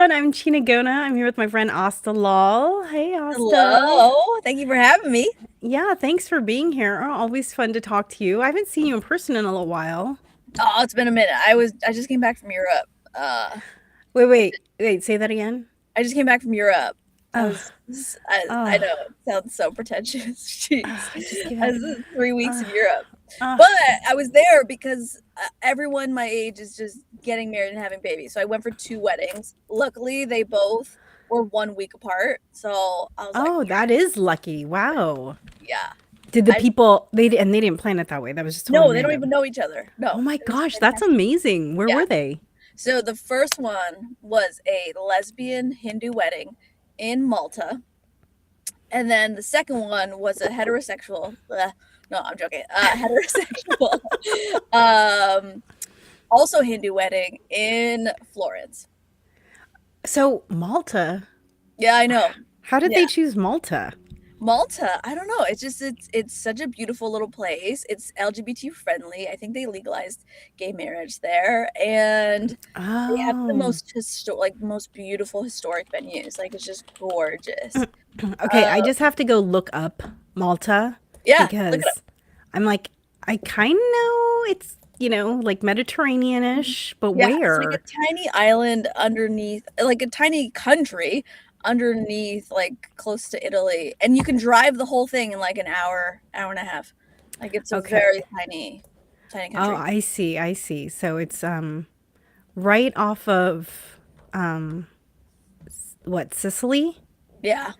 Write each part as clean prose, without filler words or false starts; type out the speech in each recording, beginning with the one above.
And I'm Chinagona. I'm here with my friend Aastha Lal. Hey, Aastha. Hello. Thank you for having me. Yeah, thanks for being here. Always fun to talk to you. I haven't seen you in person in a little while. Oh, it's been a minute. I just came back from Europe. Uh Wait. Say that again. I just came back from Europe. I Oh, was I oh, know it sounds so pretentious. Jeez. just give I it. was 3 weeks Uh, in Europe. uh, But I was there because everyone my age is just getting married and having babies. So I went for two weddings. Luckily, they both were 1 week apart. So I was like, oh, that is lucky. Wow. yeah. Did the I people and they didn't plan it that way. That was just totally No, they don't even random. know each other. Oh No. my It was gosh, that's fantastic. amazing. Where Yeah. were they? So the first one was a lesbian Hindu wedding in Malta, and then the second one was a heterosexual. No, I'm joking. Heterosexual, um, also Hindu wedding in Florence. So, Malta. Yeah, I know. How did Yeah, they choose Malta? Malta. I don't know. It's such a beautiful little place. It's LGBT friendly. I think they legalized gay marriage there, and they have the Oh. most most beautiful historic venues. Like it's just gorgeous. Okay, Uh, I just have to go look up Malta yeah, look it up. because I'm like, I kind of know it's, like Mediterranean-ish, but Yeah, it's like where? a tiny island underneath, like a tiny country underneath, like close to Italy, and you can drive the whole thing in like an hour, hour and a half. Like it's a Okay. very tiny, tiny Oh, country. I see. I see. So it's right off of what, Sicily? Yeah,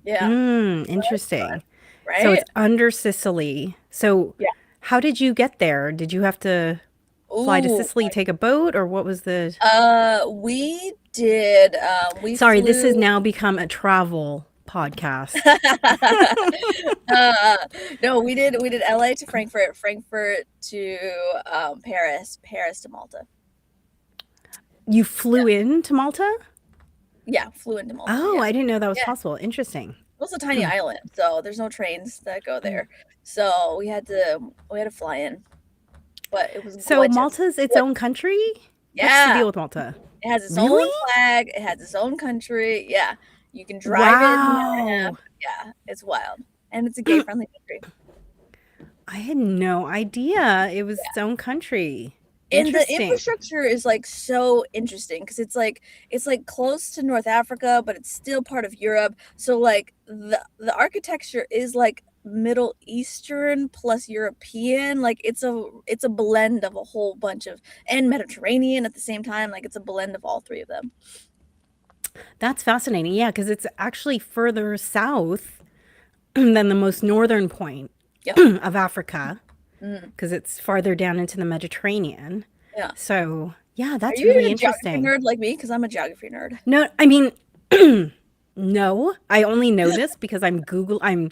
yeah, that's fun, Interesting. So right? it's under Sicily. So Yeah. how did you get there? Did you have to fly to Ooh, Sicily, take a boat, or what was the we did. We Sorry, this has flew. now become a travel podcast. uh, no, we did LA to Frankfurt, Frankfurt to Paris, Paris to Malta. You Yeah, flew in to Malta? yeah, flew into Malta. Oh, Yeah, I didn't know that was yeah. possible. Interesting. It's a tiny island, so there's no trains that go there. So we had to fly in, but it was So gorgeous. Malta's its Gorgeous. own country? What's the Yeah, deal with Malta? it has its Really? own flag. It has its own country. Yeah, you can drive it in an hour and a half. Wow. Yeah, it's wild, and it's a gay-friendly country. I had no idea it was its own country. And the Interesting. infrastructure is like so interesting because it's like close to North Africa, but it's still part of Europe. So like the architecture is like Middle Eastern plus European. Like it's a blend of a whole bunch of, and Mediterranean at the same time. Like it's a blend of all three of them. That's fascinating. Yeah, because it's actually further south than the most northern point Yep. of Africa, Mm, because it's farther down into the Mediterranean. yeah. So, yeah, Are that's you really a geography interesting. nerd like me? Because I'm a geography nerd. No, I mean, no, I only know this because I'm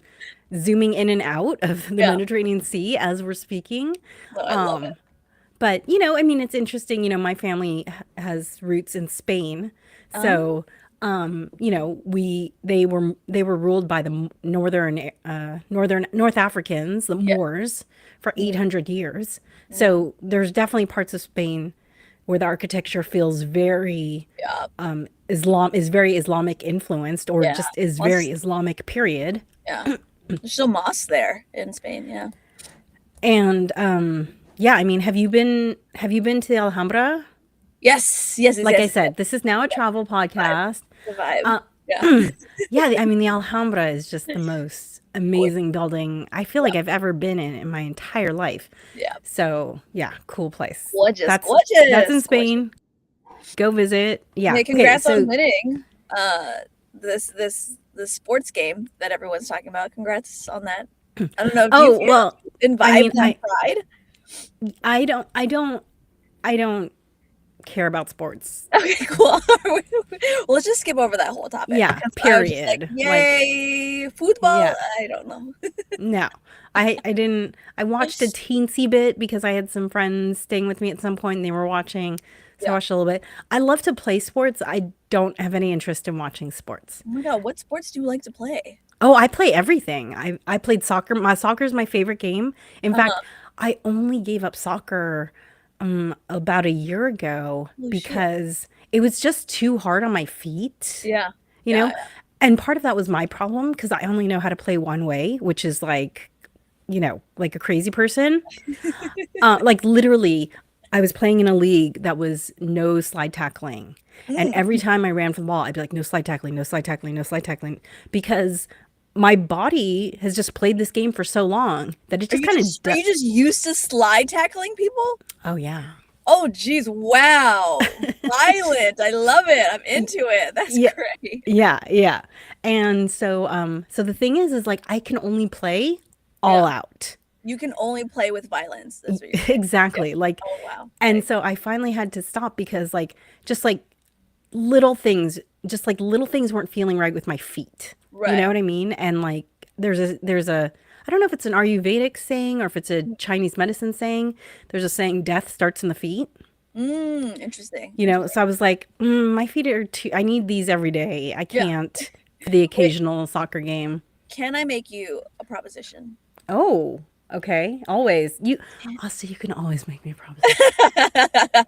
zooming in and out of the Yeah. Mediterranean Sea as we're speaking. No, I love it. Um, but I mean, it's interesting. My family has roots in Spain, Oh, so they were ruled by the northern North Africans, the yeah. Moors, for Mm, 800 years. mm, So there's definitely parts of Spain where the architecture feels very yeah. very Islamic influenced, or Yeah. just is very Plus, Islamic, period. yeah. There's still moss there in Spain. Yeah. And yeah, I mean, have you been to the Alhambra? Yes, yes, yes, Like I yes, said, yes. this is now a travel Vibe, podcast. the vibe. Uh, Yeah. yeah, I mean, the Alhambra is just the most Gorgeous. amazing building I feel Yeah, like I've ever been in my entire life. yeah. So yeah, cool place. Gorgeous, That's in gorgeous, gorgeous. Spain. Go visit. Yeah. Hey, Okay. congrats on So winning uh this sports game that everyone's talking about. Congrats on that. I don't know, do you oh feel well, in I vibes mean, on pride? I don't care about sports. Okay, cool. Well, let's just skip over that whole topic Yeah, because I was just like, period. Like, yay, football. yeah, I don't know. no. I didn't I watched a teensy bit because I had some friends staying with me at some point and they were watching. So I Yeah. watched a little bit. I love to play sports. I don't have any interest in watching sports. Oh my God, what sports do you like to play? Oh, I play everything. I played soccer. My soccer is my favorite game. In fact, Uh-huh. I only gave up soccer about a year ago Holy shit. because it was just too hard on my feet, Yeah. you Yeah. know? And part of that was my problem because I only know how to play one way, which is like, like a crazy person. Like literally, I was playing in a league that was no slide tackling. And every Mm. time I ran for the ball, I'd be like, no slide tackling, no slide tackling, no slide tackling. Because my body has just played this game for so long that it Are just you kind just are of, you just used to slide tackling people? oh, yeah. Oh, geez. Wow. Violent. I love it. I'm into it. That's Yeah. great. Yeah. Yeah. And so the thing is like I can only play all Yeah. out. You can only play with violence. That's what you're saying. Yeah. Exactly. Like, Oh, wow. and Nice. so I finally had to stop because just like little things, just like little things weren't feeling right with my feet. You know Right. what I mean? And like there's a I don't know if it's an Ayurvedic saying or if it's a Chinese medicine saying. There's a saying death starts in the feet. Interesting. So I was like, my feet are too, I need these every day. I Yeah. can't for the Wait, occasional soccer game. can I make you a proposition? Oh, okay. Always. Also, you can always make me a proposition.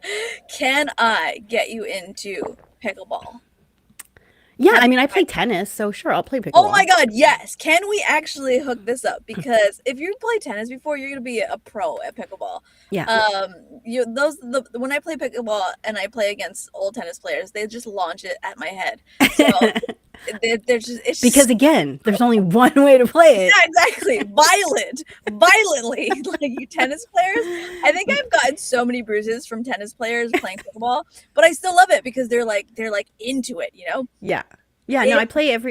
Can I get you into pickleball? Yeah, Can I mean, I I play tennis, so sure, I'll play Oh my pickleball. God, yes. Can we actually hook this up? Because if you play tennis before, you're gonna be a pro at pickleball. Yeah. When I play pickleball and I play against old tennis players, they just launch it at my head. So they're just it's Because just again, there's only one way to play yeah, it. exactly. Violently. Like you tennis players. I think I've gotten so many bruises from tennis players playing pickleball, but I still love it because they're like into it, you know? Yeah. Yeah, no, It I play Let's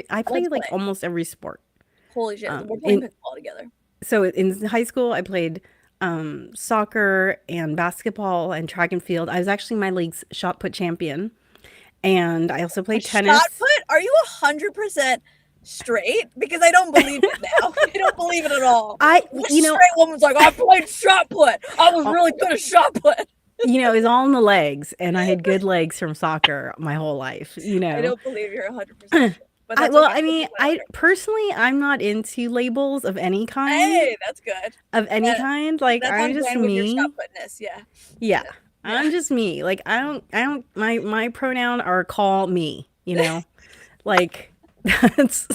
like play. almost every sport. Holy shit. We're playing In pickleball together. So in high school, I played soccer and basketball and track and field. I was actually my league's shot put champion, and I also A played shot tennis. put? Are you 100% straight? Because I don't believe it now. I don't believe it at all. I, This you know, straight woman's like, I played shot put. I was uh, really good at shot put. it's all in the legs, and I had good legs from soccer my whole life. I don't believe you're 100% straight. But that's Well, okay. I We'll mean, take whatever. I'm not into labels of any kind. Hey, that's good. Of any That, kind, like that's I'm on just brand with your shot me. putness. Yeah. Yeah, Yeah. I'm just me. Like my pronoun are call me. Like that's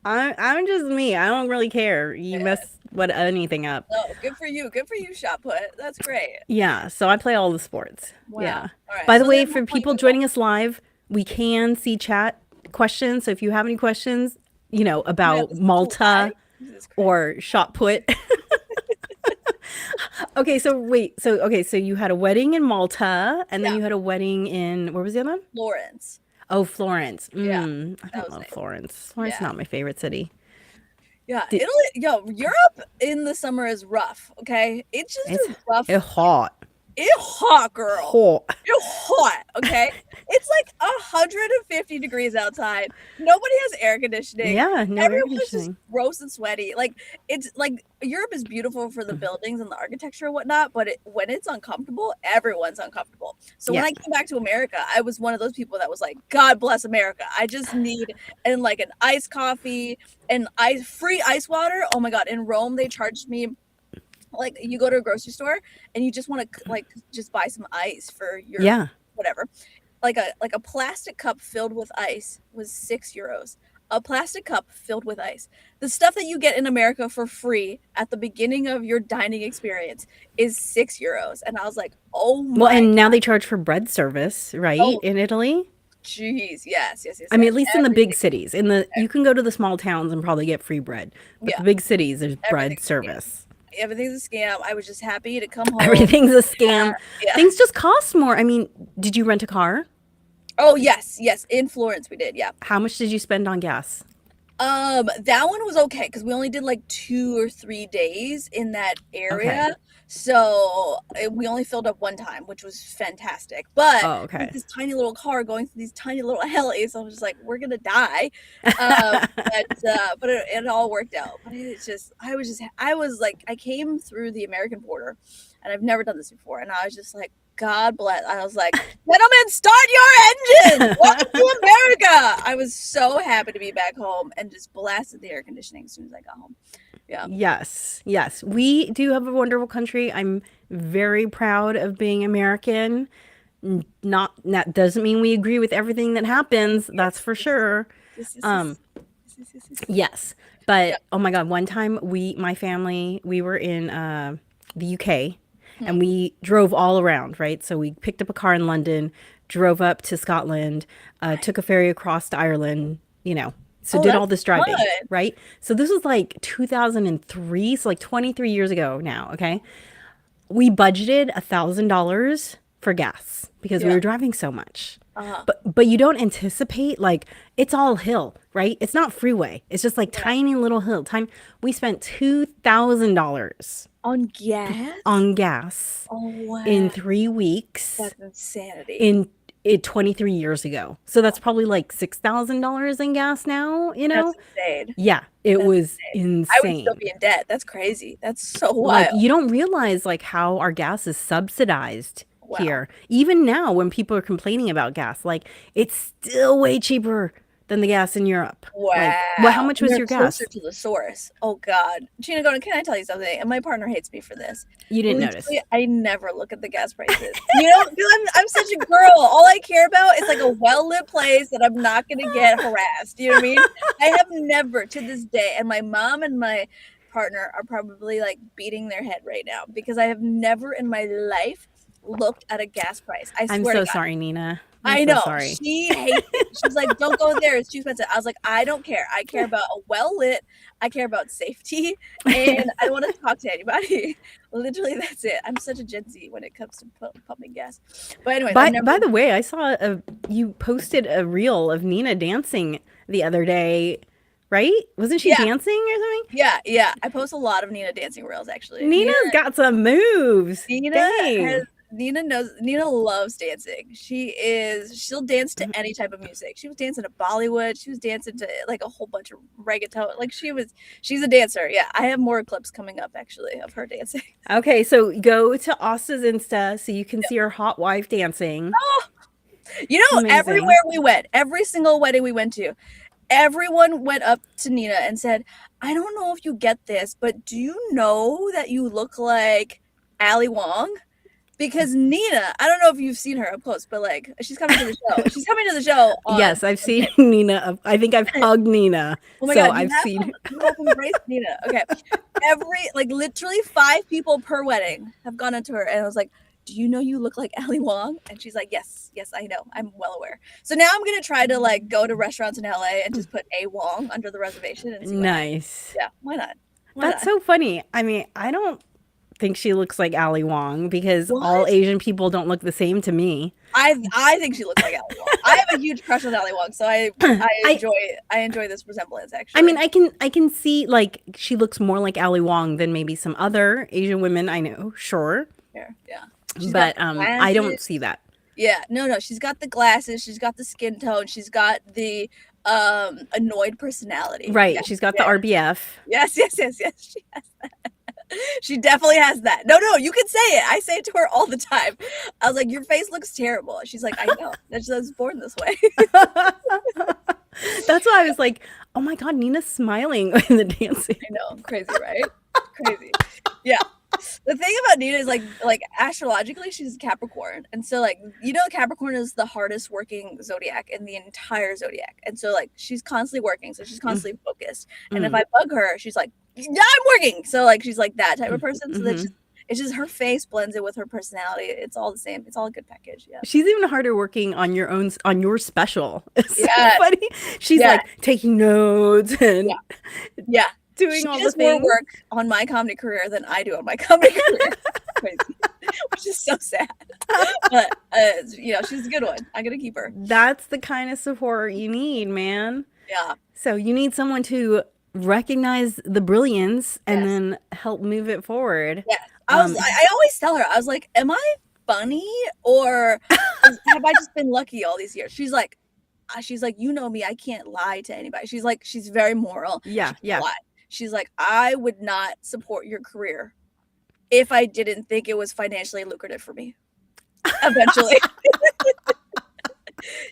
I'm just me. I don't really care. You Yeah. mess what anything up. No, good for you. Good for you, shot put. That's great. Yeah, so I play all the sports. Wow. Yeah. All right. By the So way, then we're for playing people pickleball. joining us live, we can see chat questions. So if you have any questions, I'm gonna have about this whole live. Malta Jesus Christ. or shot put. Okay, so wait. So you had a wedding in Malta and then Yeah. you had a wedding in where was the other one? Lawrence. Oh, Florence. Yeah. I That don't was love nice. Florence. Florence is Yeah. not my favorite city. Yeah, Did, Italy, yo, Europe in the summer is rough, okay? It's just it's a rough, it's hot. it's hot, girl. Hot. It's hot, okay? It's like 150 degrees outside. Nobody has air conditioning. Yeah, no air Everyone's just conditioning. gross and sweaty. Like it's like Europe is beautiful for the buildings and the architecture and whatnot, but when it's uncomfortable, everyone's uncomfortable. So when Yeah. I came back to America, I was one of those people that was like, God bless America. I just need and like an iced coffee and free ice water. Oh my God! In Rome, they charged me like you go to a grocery store and you just want to like just buy some ice for your Yeah. whatever, like a plastic cup filled with ice was 6 euros. A plastic cup filled with ice. The stuff that you get in America for free at the beginning of your dining experience is 6 euros, and I was like, oh Well, my, and now they charge for bread service, right? oh In Italy? jeez, yes, yes, yes, I mean, yes, at least in the big everything, cities. You can go to the small towns and probably get free bread. But yeah, the big cities, there's bread everything's a scam. service. Everything's a scam. I was just happy to come home. Everything's a scam. Yeah. Things just cost more. I mean, did you rent a car? Oh yes, yes. In Florence, we did. Yeah. How much did you spend on gas? That one was okay because we only did like 2 or 3 days in that Okay. area. So we only filled up one time, which was fantastic. But Oh, with okay. this tiny little car going through these tiny little alleys, I was just like, we're gonna die. But it all worked out. But it's just, I was like, I came through the American border, and I've never done this before, and I was just like, God bless. I was like, gentlemen, start your engines. Welcome to America. I was so happy to be back home and just blasted the air conditioning as soon as I got home. Yeah. Yes, yes. We do have a wonderful country. I'm very proud of being American. Not that doesn't mean we agree with everything that happens, that's Yes, for yes, sure. yes, yes, Um, yes, yes, yes, yes, yes. yes, Yeah. but oh my God, one time my family, we were in the UK Hmm. and we drove all around, right? So we picked up a car in London, drove up to Scotland, Nice. took a ferry across to Ireland, you know, so Oh, did all that's this driving, fun. right? So this was like 2003, so like 23 years ago now, okay? We budgeted $1,000 for gas because we Yeah. were driving so much. Uh-huh. But you don't anticipate like it's all hill, right? It's not freeway. It's just like Yeah. tiny little hill. Time we spent $2,000 On gas? on gas Oh, in wow. 3 weeks That's insanity. in it 23 years ago. So that's probably like $6,000 in gas now, you That's know? insane. Yeah, it That's was insane. I would still insane. be in debt. That's crazy. That's so Like wild. you don't realize like how our gas is subsidized Wow. here. Even now when people are complaining about gas, like it's still way cheaper than the gas in Europe. Like, well, how Wow. much And was they're your closer gas? to the source. Oh God. Chinagona, can I tell you something? And my partner hates me for this. You didn't notice. Literally, I never look at the gas prices. You know, because I'm such a girl. All I care about is like a well-lit place that I'm not gonna get harassed. You know what I mean? I have never to this day, and my mom and my partner are probably like beating their head right now because I have never in my life looked at a gas price. I I'm swear to so God. sorry, Nina. I'm I so know. sorry. She hates it. She's like, don't go there. It's too expensive. I was like, I don't care. I care about a well lit. I care about safety. And I don't want to talk to anybody. Literally, that's it. I'm such a Gen Z when it comes to pumping gas. But anyways, I've never. By the way, I saw you posted a reel of Nina dancing the other day, right? Wasn't she Yeah, dancing or something? yeah, yeah. I post a lot of Nina dancing reels actually. Nina's got some moves. Nina has Dang. Nina loves dancing. She'll dance to any type of music. She was dancing to Bollywood. She was dancing to like a whole bunch of reggaeton. Like she's a dancer. Yeah. I have more clips coming up actually of her dancing. Okay, so go to Aastha's Insta so you can Yeah. see her hot wife dancing. Oh, It's amazing. everywhere we went, every single wedding we went to, everyone went up to Nina and said, I don't know if you get this, but do you know that you look like Ali Wong? Because Nina, I don't know if you've seen her up close, but like she's coming to the show. She's coming to the show on Yes, I've seen Nina. I think I've hugged Nina. oh my So God, I've seen you have embraced Nina. Okay. Like literally 5 people per wedding have gone up to her and I was like, do you know you look like Ali Wong? And she's like, yes, yes, I know. I'm well aware. So now I'm gonna try to like go to restaurants in LA and just put A Wong under the reservation and see what happens. nice. Yeah, why not? Why That's not? so funny. I mean, I don't think she looks like Ali Wong because all What? Asian people don't look the same to me. I think she looks like Ali Wong. I have a huge crush on Ali Wong, so I I enjoy this resemblance I mean, actually. I can see like she looks more like Ali Wong than maybe some other Asian women I know, sure, Here, yeah. She's got but the I don't glasses. see that. Yeah, no, she's got the glasses, she's got the skin tone, she's got the annoyed personality. Right, Yes, she's got the yes, RBF. yes, yes, yes, yes. She has that. She definitely has that. No, no, you can say it. I say it to her all the time. I was like, your face looks terrible. She's like, I know. That's just I was born this way. That's why I was like, "Oh my God, Nina's smiling in the dancing." I know, crazy, right? Crazy. Yeah. The thing about Nina is like astrologically she's Capricorn. And so like Capricorn is the hardest working zodiac in the entire zodiac. And so like she's constantly working, so she's constantly focused. And if Mm, I bug her, she's like, yeah, I'm working. So like she's like that type of person. So mhm. it's just her face blends in with her personality. It's all the same. It's all a good package. Yeah. She's even harder working on your special. It's so Yeah. funny. She's Yeah. like taking notes and Yeah. Yeah. doing She all the does more things. work on my comedy career than I do on my comedy career. Crazy. Which is so sad. But she's a good one. I'm gonna keep her. That's the kind of support you need, man. Yeah. So you need someone to recognize the brilliance and Yes. then help move it forward. Yes. Um, I always tell her, I was like, am I funny or have I just been lucky all these years? She's like, you know me, I can't lie to anybody. She's like, she's very moral. yeah, She can't yeah. lie. She's like, I would not support your career if I didn't think it was financially lucrative for me. Eventually.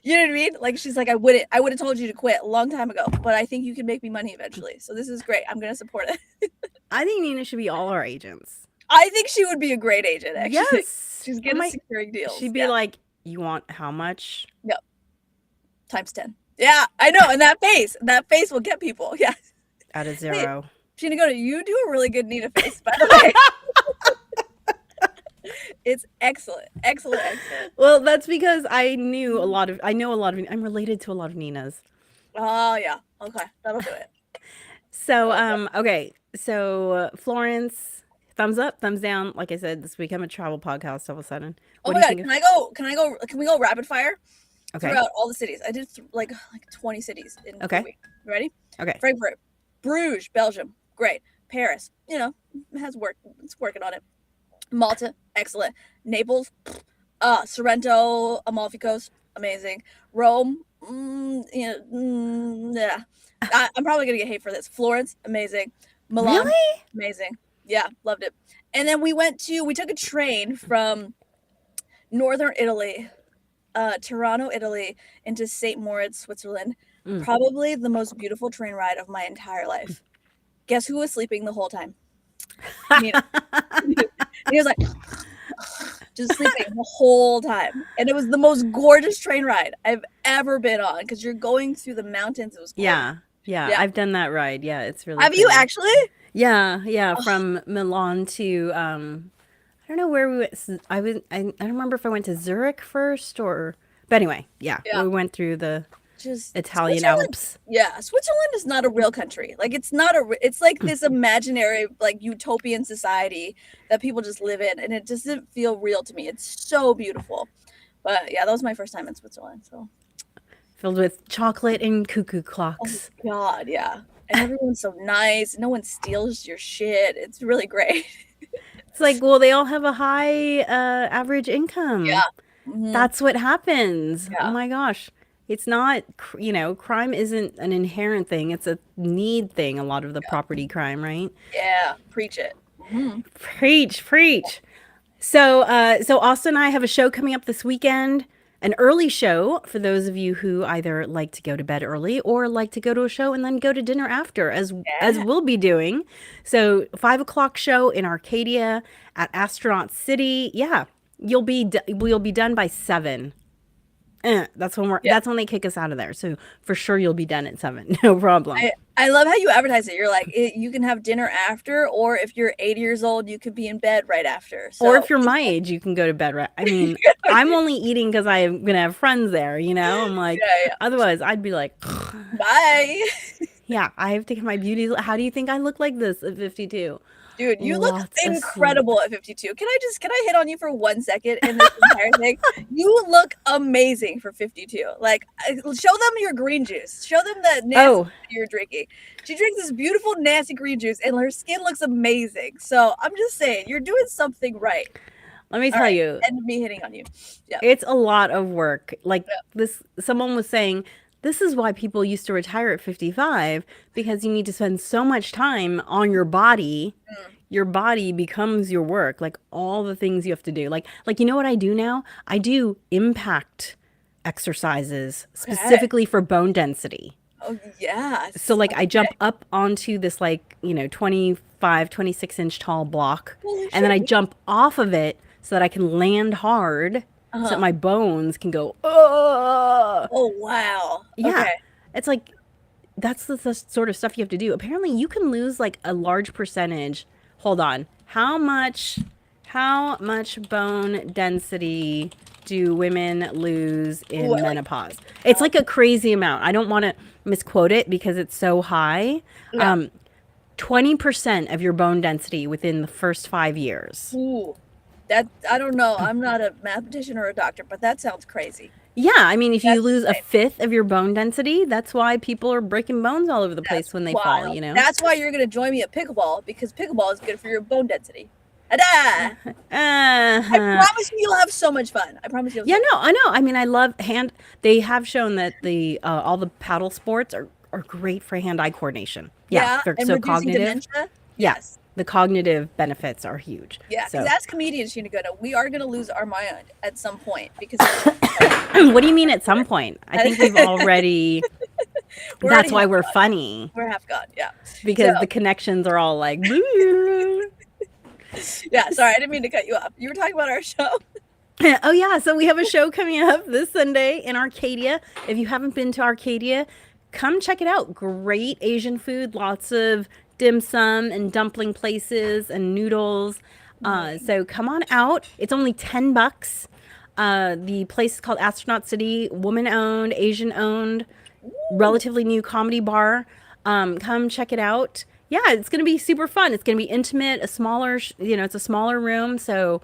You know what I mean? Like she's like, I would have told you to quit a long time ago, but I think you can make me money eventually. So this is great. I'm gonna support it. I think Nina should be all our agents. I think she would be a great agent, actually. Yes. She's Oh good at my, securing deals. she'd be Yeah. like, you want how much? Yep. Times 10. Yeah, I know. And that face will get people. Yeah. Out of Hey, zero. Chinagona, you do a really good Nina face, by the way. It's excellent. Excellent, excellent. Well, that's because I know a lot of, I'm related to a lot of Ninas. Oh, yeah. Okay. That'll do it. So, That'll do it. okay. So, Florence, thumbs up, thumbs down. Like I said, this become a travel podcast all of a sudden. Oh What do my you God. think? Can we go rapid fire Okay. throughout all the cities? I did like 20 cities in a Okay. week. You ready? Okay. Frankfurt, Bruges, Belgium. Great. Paris, has work. It's working on it. Malta, excellent. Naples, Sorrento, Amalfi Coast, amazing. Rome, yeah. I'm probably gonna get hate for this. Florence, amazing. Milan, Really? amazing. Yeah, loved it. And then we took a train from northern Italy, Tirano, Italy, into St. Moritz, Switzerland. Mm. Probably the most beautiful train ride of my entire life. Guess who was sleeping the whole time? Me. He was like just sleeping the whole time, and it was the most gorgeous train ride I've ever been on because you're going through the mountains. It was gorgeous. Yeah. I've done that ride. Yeah, it's really Have you pretty. actually? Yeah, from Milan to I don't know where we went. I don't remember if I went to Zurich first but anyway, yeah. We went through the Just Italian Alps. Yeah, Switzerland is not a real country. Like it's like this imaginary like utopian society that people just live in, and it doesn't feel real to me. It's so beautiful. But yeah, that was my first time in Switzerland. So Filled with chocolate and cuckoo clocks. oh God, yeah. And everyone's so nice. No one steals your shit. It's really great. It's like, well, they all have a high average income. Yeah. Mhm. That's what happens. Yeah. Oh my gosh. It's not, crime isn't an inherent thing. It's a need thing, a lot of the property crime, right? Yeah, preach it. Mhm. Preach. So Aastha and I have a show coming up this weekend, an early show for those of you who either like to go to bed early or like to go to a show and then go to dinner after, as we'll be doing. So 5 o'clock show in Arcadia at Astronaut City. Yeah, we'll be done by 7. That's when they kick us out of there. So for sure you'll be done at 7. No problem. I love how you advertise it. You're like, you can have dinner after, or if you're 80 years old, you could be in bed right after. So. Or if you're my age, you can go to bed. Right? I mean, I'm only eating because I'm gonna have friends there. I'm like, otherwise I'd be like, bye. Yeah, I have to get my beauty. How do you think I look like this at 52? Dude, you look Lots of incredible at 52. Can I hit on you for 1 second in this entire thing? You look amazing for 52. Like, show them your green juice. Show them the nasty you're drinking. She drinks this beautiful, nasty green juice, and her skin looks amazing. So I'm just saying, you're doing something right. Let me tell you. And me hitting on you. Yeah. It's a lot of work. Like this, someone was saying, this is why people used to retire at 55, because you need to spend so much time on your body. Your body becomes your work. Like all the things you have to do. Like you know what I do now? I do impact exercises specifically for bone density. Oh, yes. So like I jump up onto this 25, 26 inch tall block, and then I jump off of it so that I can land hard. So that my bones can go, oh wow. Yeah. Okay. It's like, that's the sort of stuff you have to do. Apparently you can lose like a large percentage. Hold on. How much bone density do women lose in menopause? It's like a crazy amount. I don't want to misquote it because it's so high. 20% of your bone density within the first 5 years. Ooh. That, I don't know. I'm not a mathematician or a doctor, but that sounds crazy. Yeah, I mean, if you lose a fifth of your bone density, that's why people are breaking bones all over the place when they fall, That's why you're going to join me at pickleball, because pickleball is good for your bone density. I promise you, you'll have so much fun. I promise you. Yeah, no, I know. I mean, I love they have shown that all the paddle sports are great for hand-eye coordination. Yeah, they're so cognitive. Dementia? Yes. The cognitive benefits are huge. Yeah, because as comedians, Chinagona, we are going to lose our mind at some point because. What do you mean at some point? I think we've already. That's why we're funny. We're half gone, yeah. Because the connections are all like. Yeah, sorry, I didn't mean to cut you off. You were talking about our show. Oh yeah, so we have a show coming up this Sunday in Arcadia. If you haven't been to Arcadia, come check it out. Great Asian food, lots of dim sum and dumpling places and noodles. Nice. So come on out. It's only $10. The place is called Astronaut City, woman owned, Asian owned, Ooh, relatively new comedy bar. Come check it out. Yeah, it's gonna be super fun. It's gonna be intimate, a smaller, it's a smaller room. So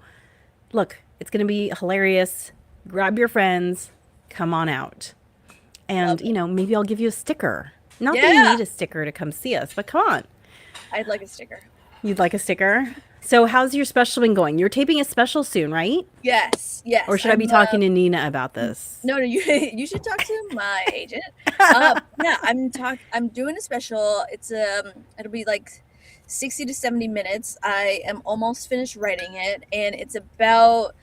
look, it's going to be hilarious. Grab your friends, come on out. love And, it. maybe I'll give you a sticker. Not that you Yeah, need a sticker to come see us, but come on. I'd like a sticker. You'd like a sticker? So, how's your special been going? You're taping a special soon, right? Yes, Or yes. should I be talking to Nina about this? No, no, you you should talk to my agent. Yeah, I'm doing a special. It'll be like 60 to 70 minutes. I am almost finished writing it, and it's about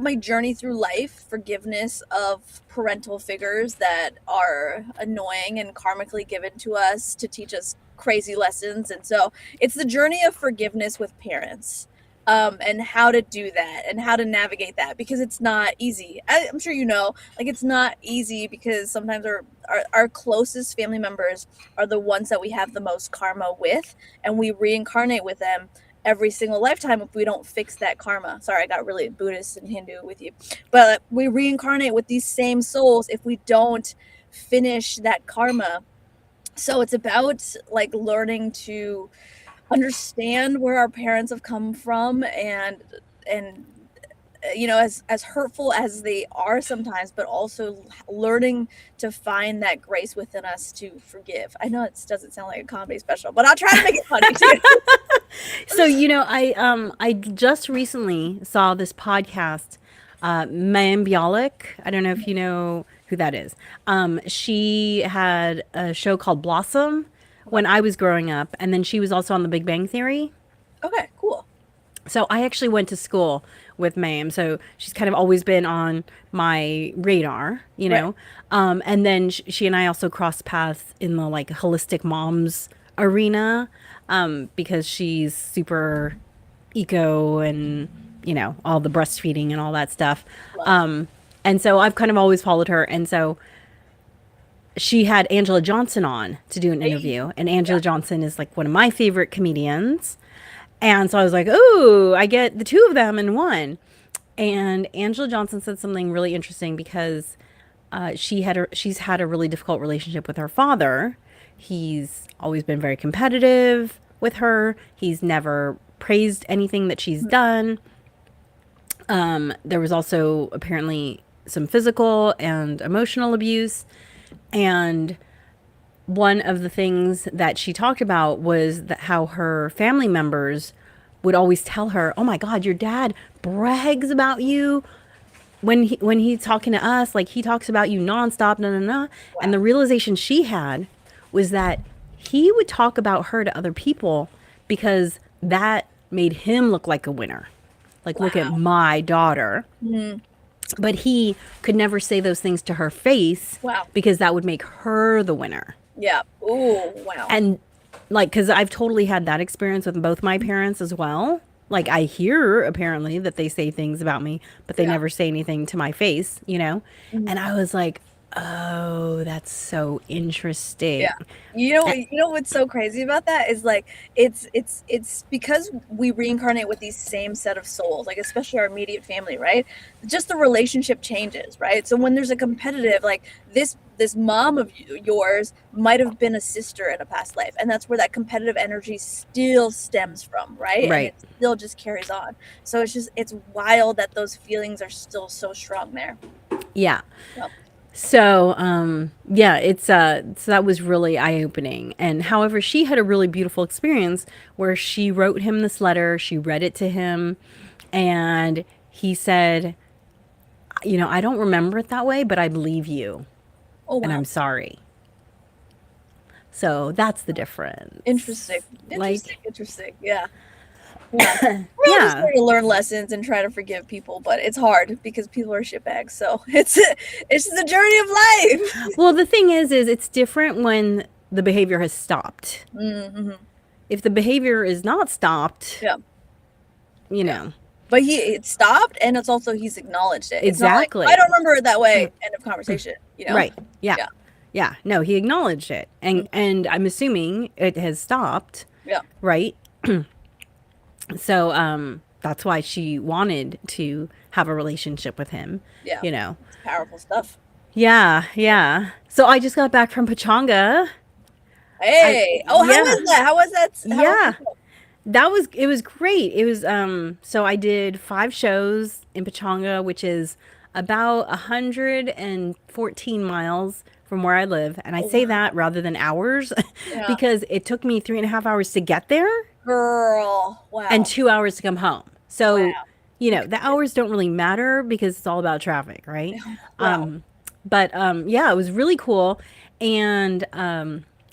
my journey through life, forgiveness of parental figures that are annoying and karmically given to us to teach us crazy lessons. And so it's the journey of forgiveness with parents, and how to do that and how to navigate that, because it's not easy. I'm sure you know, like, it's not easy because sometimes our closest family members are the ones that we have the most karma with, and we reincarnate with them every single lifetime if we don't fix that karma. Sorry, I got really Buddhist and Hindu with you. But we reincarnate with these same souls if we don't finish that karma. So it's about like learning to understand where our parents have come from, and as hurtful as they are sometimes, but also learning to find that grace within us to forgive. I know it doesn't sound like a comedy special, but I'll try to make it funny too. So, I just recently saw this podcast, Mayim Bialik. I don't know if you know who that is. She had a show called Blossom Okay. when I was growing up, and then she was also on The Big Bang Theory. Okay, cool. So I actually went to school with Mayim, so she's kind of always been on my radar, Right. And then she and I also crossed paths in the like holistic moms arena, because she's super eco and all the breastfeeding and all that stuff. Love. And so I've kind of always followed her, and so she had Angela Johnson on to do an Hey. interview, and Yeah. Angela Johnson is like one of my favorite comedians. And so I was like, "Ooh, I get the two of them in one." And Angela Johnson said something really interesting because she's had a really difficult relationship with her father. He's always been very competitive with her. He's never praised anything that she's done. There was also apparently some physical and emotional abuse. And one of the things that she talked about was that how her family members would always tell her, "Oh my God, your dad brags about you when he's talking to us. Like he talks about you nonstop, no, no, no." And Wow. the realization she had was that he would talk about her to other people because that made him look like a winner. Like, look at Wow. my daughter. Mhm. But he could never say those things to her face Wow. because that would make her the winner. Yeah. Ooh, wow. And like, because I've totally had that experience with both my parents as well. Like, I hear apparently that they say things about me, but they Yeah. never say anything to my face. Mhm. And I was like, oh, that's so interesting. Yeah. You know what's so crazy about that is, like, it's because we reincarnate with these same set of souls, like especially our immediate family, right? Just the relationship changes, right? So when there's a competitive, like, this mom of yours might have been a sister in a past life, and that's where that competitive energy still stems from, right? And Right. it still just carries on. So it's wild that those feelings are still so strong there. Yeah. Yep. So, yeah, so that was really eye-opening. And however, she had a really beautiful experience where she wrote him this letter, she read it to him, and he said, "I don't remember it that way, but I believe you, Oh, and wow. I'm sorry." So that's the difference. Interesting. Like, Interesting. Yeah. Yeah. We're all just yeah. there to learn lessons and try to forgive people, but it's hard because people are shitbags. So it's the journey of life. Well, the thing is it's different when the behavior has stopped. Mm-hmm. If the behavior is not stopped, Yeah. you Yeah. know. But it stopped, and it's also he's acknowledged it. It's not like, I Exactly. don't remember it that way, end of conversation, you know? Right. Yeah. Yeah. Yeah. No, he acknowledged it. Mhm. And I'm assuming it has stopped, Yeah. right? So that's why she wanted to have a relationship with him, Yeah. you know. It's powerful stuff. Yeah, yeah. So I just got back from Pachanga. Hey. Oh, how Yeah. was that? How was that? How was Yeah. the show? It was great. It was so I did 5 shows in Pachanga, which is about 114 miles from where I live. And I Oh, say wow. that rather than hours Yeah. because it took me 3.5 hours to get there Girl. and Wow. 2 hours to come home. So, Wow. you You know, the committed. hours don't really matter because it's all about traffic, right? Wow. But yeah, it was really cool. And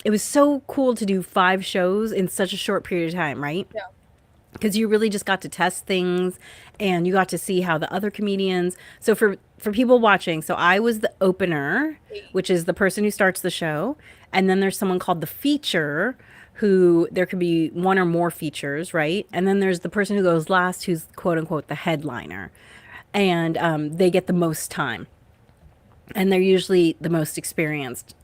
it was so cool to do 5 shows in such a short period of time, right? Yeah. Because you really just got to test things and you got to see how the other comedians. So for people watching, so I was the opener, Hey. which is the person who starts the show, and then there's someone called the feature, who there could be one or more features, right? And then there's the person who goes last, who's quote unquote the headliner, and they get the most time, and they're usually the most experienced,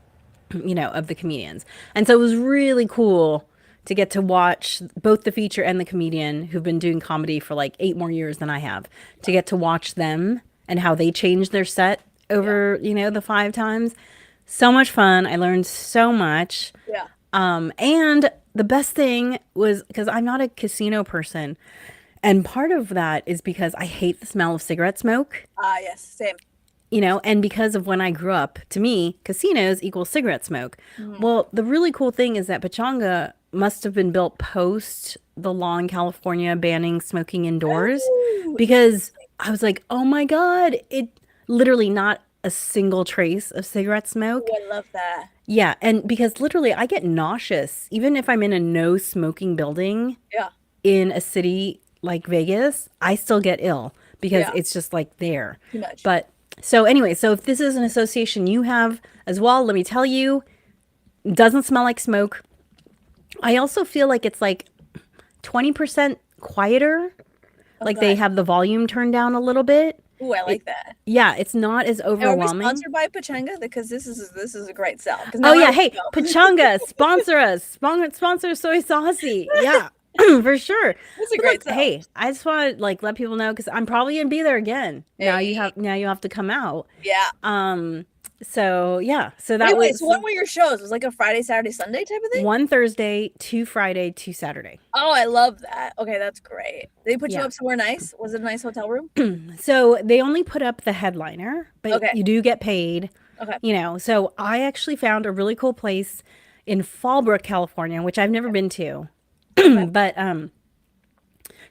you know, of the comedians. And so it was really cool to get to watch both the feature and the comedian who've been doing comedy for like 8 more years than I have, to get to watch them and how they changed their set Yeah. over, you know, the 5 times. So much fun. I learned so much. Yeah. And the best thing was because I'm not a casino person. And part of that is because I hate the smell of cigarette smoke, Ah, yes. Same. you know, and because of when I grew up, to me, casinos equal cigarette smoke. Mhm. Well, the really cool thing is that Pachanga must have been built post the law in California banning smoking indoors, Oh, because I was like, oh my God, it literally not a single trace of cigarette oh, smoke. I love that. Yeah. And because literally I get nauseous, even if I'm in a no smoking building Yeah. in a city like Vegas, I still get ill because Yeah. it's just like there. Too much. But so anyway, so if this is an association you have as well, let me tell you, it doesn't smell like smoke. I also feel like it's like 20% quieter. Like they Okay. have the volume turned down a little bit. Ooh, I It, like that. yeah, it's not as And are we overwhelming. sponsored by Pachanga? Because this is a great sell. Because Oh now I yeah, want hey, to go. Pachanga, sponsor us. Sponsor Soy Saucy. Yeah. For sure. It's a But great look, sell. hey, I just want to like let people know because I'm probably gonna be there again. Hey. Now you have to come out. Yeah. So yeah, so that Wait. was So when were your shows? It was like a Friday, Saturday, Sunday type of thing? one Thursday, two Friday, two Saturday. Oh, I love that. Okay, that's great. They put you Yeah. up somewhere nice? Was it a nice hotel room? So they only put up the headliner, but Okay. you do get paid, Okay. you know. So I actually found a really cool place in Fallbrook, California, which I've never been to. Okay. But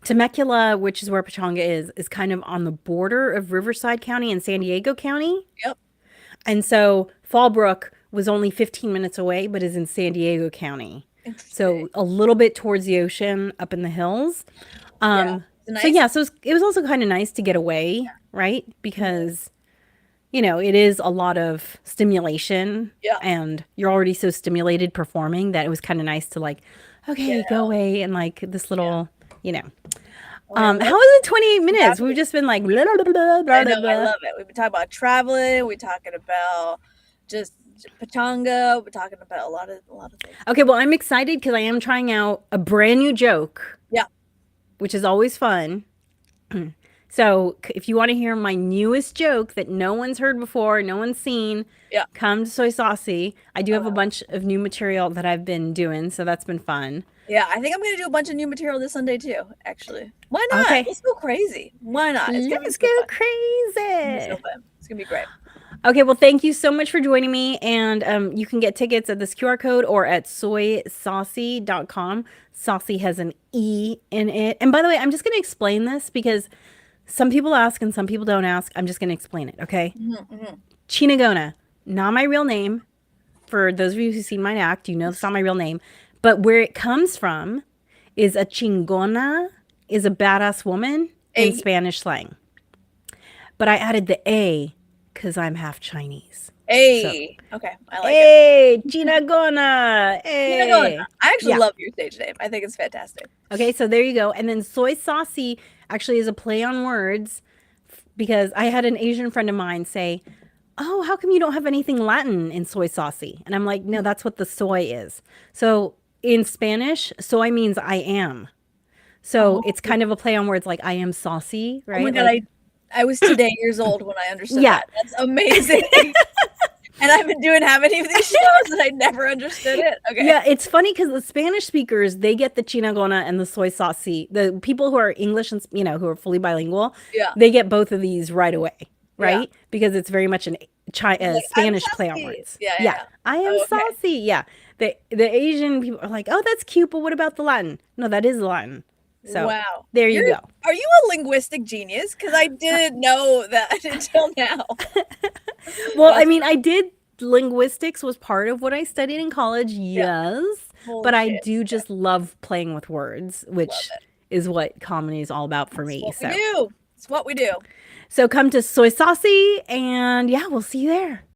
Temecula, which is where Pachanga is kind of on the border of Riverside County and San Diego County. Yep. And so Fallbrook was only 15 minutes away, but is in San Diego County. Interesting. So a little bit towards the ocean up in the hills. Yeah. Is it So nice? yeah, so it was also kind of nice to get away, right? Because, you know, it is a lot of stimulation Yeah. and you're already so stimulated performing that it was kind of nice to like, Get okay, go out. away and like this Yeah. little, you know. Oh, I love How is it 28 minutes? traveling. We've just been like blah, blah, blah, blah, I blah, know, blah, I blah. love it. We've been talking about traveling, we're talking about just Pachanga, we're talking about a lot of things. Okay, well, I'm excited because I am trying out a brand new joke, Yeah. which is always fun. So if you want to hear my newest joke that no one's heard before, no one's seen, Yeah. come to Soy Saucy. I do have a Okay. bunch of new material that I've been doing, so that's been fun. Yeah, I think I'm gonna do a bunch of new material this Sunday too, actually. Why not? Okay, Let's go crazy. Why not? It's gonna be let's so go fun. It's gonna be so crazy. fun. It's gonna be great. Okay, well, thank you so much for joining me. And you can get tickets at this QR code or at soysaucy.com. Saucy has an E in it. And by the way, I'm just going to explain this because some people ask and some people don't ask. I'm just going to explain it, okay? Chinagona, not my real name. For those of you who've seen my act, you know it's not my real name. But where it comes from is a chingona is a badass woman in A. Spanish slang. But I added the A because I'm half Chinese. So, Hey, okay, I like it. hey, Chinagona, Chinagona. hey. I actually Yeah. love your stage name. I think it's fantastic. Okay, so there you go. And then soy saucy actually is a play on words because I had an Asian friend of mine say, "Oh, how come you don't have anything Latin in soy saucy?" And I'm like, "No, that's what the soy is." So in Spanish, soy means I am. So Oh, it's kind of a play on words like I am saucy, oh my right? God, Like, I was today years old when I understood yeah. that. That's amazing. And I've been doing how many of these shows and I never understood it. Okay. Yeah, it's funny because the Spanish speakers, they get the chinagona and the soy saucy. The people who are English and, who are fully bilingual, Yeah. they get both of these right away, Yeah. right? Because it's very much It's a like, I'm Spanish play on saucy. words. Yeah, yeah, Yeah, yeah. I am Oh, okay. saucy. Yeah. The Asian people are like, "Oh, that's cute, but what about the Latin?" No, that is Latin. So, Wow. there you go. Are you a linguistic genius? Because I didn't know that until now. Well, I That's mean, I did linguistics was part of what I studied in college, yeah. yes, Holy but I shit. do Yeah, just love playing with words, love which it. is what comedy is all about for It's me. what we do. It's what we do. So come to Soy Saucy and yeah, we'll see you there.